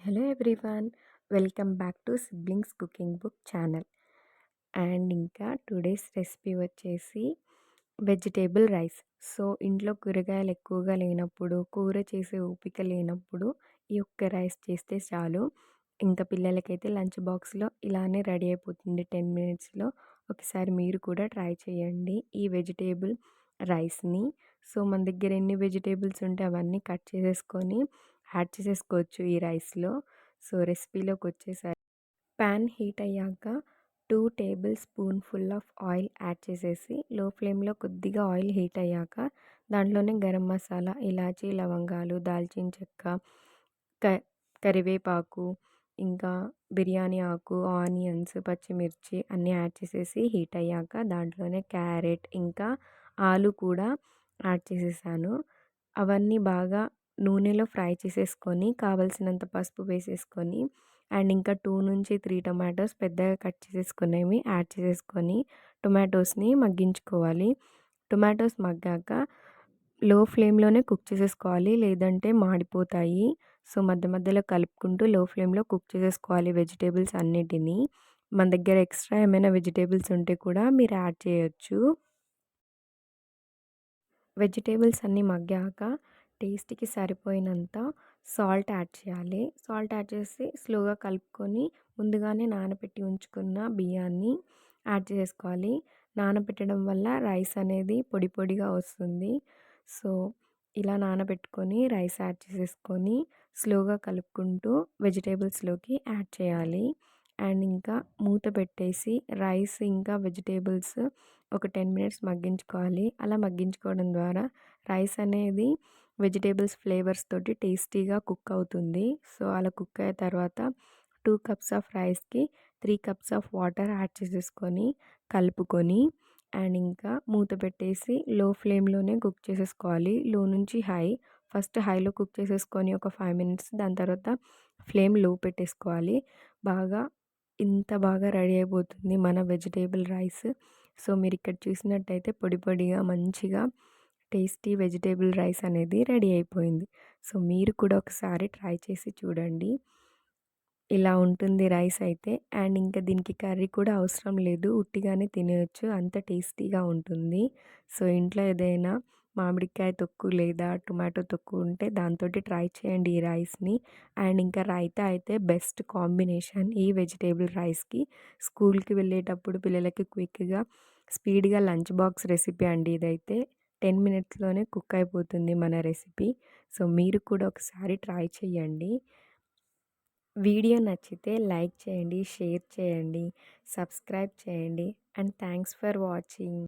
Hello everyone. Welcome back to siblings cooking book channel. And ఇంకా today's recipe వచ్చేసి vegetable rice. So ఇంట్లో కూరగాయలు ఎక్కువగా లేనప్పుడు, కూర చేసే ఓపిక లేనప్పుడు ఈ ఒక్క రైస్ చేస్తే చాలు. ఇంకా పిల్లలకైతే లంచ్ బాక్స్లో ఇలానే రెడీ అయిపోతుంది 10 మినిట్స్లో. ఒకసారి మీరు కూడా ట్రై చేయండి ఈ వెజిటేబుల్ రైస్ని. సో మన దగ్గర ఎన్ని వెజిటేబుల్స్ ఉంటే అవన్నీ కట్ చేసేసుకొని యాడ్ చేసేసుకోవచ్చు ఈ రైస్లో. సో రెసిపీలోకి వచ్చేసరికి ప్యాన్ హీట్ అయ్యాక 2 table spoonful of oil add చేసేసి లో ఫ్లేమ్లో కొద్దిగా ఆయిల్ హీట్ అయ్యాక దాంట్లోనే గరం మసాలా, ఇలాచీ, లవంగాలు, దాల్చిన చెక్క, కరివేపాకు, ఇంకా బిర్యానీ ఆకు, ఆనియన్స్, పచ్చిమిర్చి అన్నీ యాడ్ చేసేసి హీట్ అయ్యాక దాంట్లోనే క్యారెట్ ఇంకా ఆలు కూడా యాడ్ చేసేసాను. అవన్నీ బాగా నూనెలో ఫ్రై చేసేసుకొని కావలసినంత పసుపు వేసేసుకొని అండ్ ఇంకా 2-3 టొమాటోస్ పెద్దగా కట్ చేసేసుకునేవి యాడ్ చేసేసుకొని టొమాటోస్ని మగ్గించుకోవాలి. టొమాటోస్ మగ్గాక లో ఫ్లేమ్లోనే కుక్ చేసేసుకోవాలి, లేదంటే మాడిపోతాయి. సో మధ్య మధ్యలో కలుపుకుంటూ లో ఫ్లేమ్లో కుక్ చేసేసుకోవాలి వెజిటేబుల్స్ అన్నిటినీ. మన దగ్గర ఎక్స్ట్రా ఏమైనా వెజిటేబుల్స్ ఉంటే కూడా మీరు యాడ్ చేయొచ్చు. వెజిటేబుల్స్ అన్నీ మగ్గాక టేస్ట్‌కి సరిపోయినంత సాల్ట్ యాడ్ చేయాలి. సాల్ట్ యాడ్ చేసి స్లోగా కలుపుకొని ముందుగానే నానబెట్టి ఉంచుకున్న బియ్యాన్ని యాడ్ చేసుకోవాలి. నానబెట్టడం వల్ల రైస్ అనేది పొడి పొడిగా వస్తుంది. సో ఇలా నానబెట్టుకొని రైస్ యాడ్ చేసేసుకొని స్లోగా కలుపుకుంటూ వెజిటేబుల్స్లోకి యాడ్ చేయాలి. అండ్ ఇంకా మూత పెట్టేసి రైస్ ఇంకా వెజిటేబుల్స్ ఒక 10 మినిట్స్ మగ్గించుకోవాలి. అలా మగ్గించుకోవడం ద్వారా రైస్ అనేది వెజిటేబుల్స్ ఫ్లేవర్స్ తోటి టేస్టీగా కుక్ అవుతుంది. సో అలా కుక్ అయిన తర్వాత 2 కప్స్ ఆఫ్ రైస్కి 3 కప్స్ ఆఫ్ వాటర్ యాడ్ చేసేసుకొని కలుపుకొని అండ్ ఇంకా మూత పెట్టేసి లో ఫ్లేమ్లోనే కుక్ చేసేసుకోవాలి. లో నుంచి హై, ఫస్ట్ హైలో కుక్ చేసేసుకొని ఒక 5 మినిట్స్, దాని తర్వాత ఫ్లేమ్ లో పెట్టేసుకోవాలి. ఇంత బాగా రెడీ అయిపోతుంది మన వెజిటేబుల్ రైస్. సో మీరు ఇక్కడ చూసినట్టయితే పొడి పొడిగా మంచిగా టేస్టీ వెజిటేబుల్ రైస్ అనేది రెడీ అయిపోయింది. సో మీరు కూడా ఒకసారి ట్రై చేసి చూడండి. ఇలా ఉంటుంది రైస్ అయితే. అండ్ ఇంకా దీనికి కర్రీ కూడా అవసరం లేదు, ఉట్టిగానే తినేయొచ్చు, అంత టేస్టీగా ఉంటుంది. సో ఇంట్లో ఏదైనా మామిడికాయ తొక్కు లేదా టొమాటో తొక్కు ఉంటే దాంతోటి ట్రై చేయండి ఈ రైస్ని. అండ్ ఇంకా రైతా అయితే బెస్ట్ కాంబినేషన్ ఈ వెజిటేబుల్ రైస్కి. స్కూల్కి వెళ్ళేటప్పుడు పిల్లలకి క్విక్గా స్పీడ్గా లంచ్ బాక్స్ రెసిపీ అండి ఇదైతే. 10 మినిట్స్లోనే కుక్ అయిపోతుంది మన రెసిపీ. సో మీరు కూడా ఒకసారి ట్రై చేయండి. వీడియో నచ్చితే లైక్ చేయండి, షేర్ చేయండి, సబ్స్క్రైబ్ చేయండి. And thanks for watching.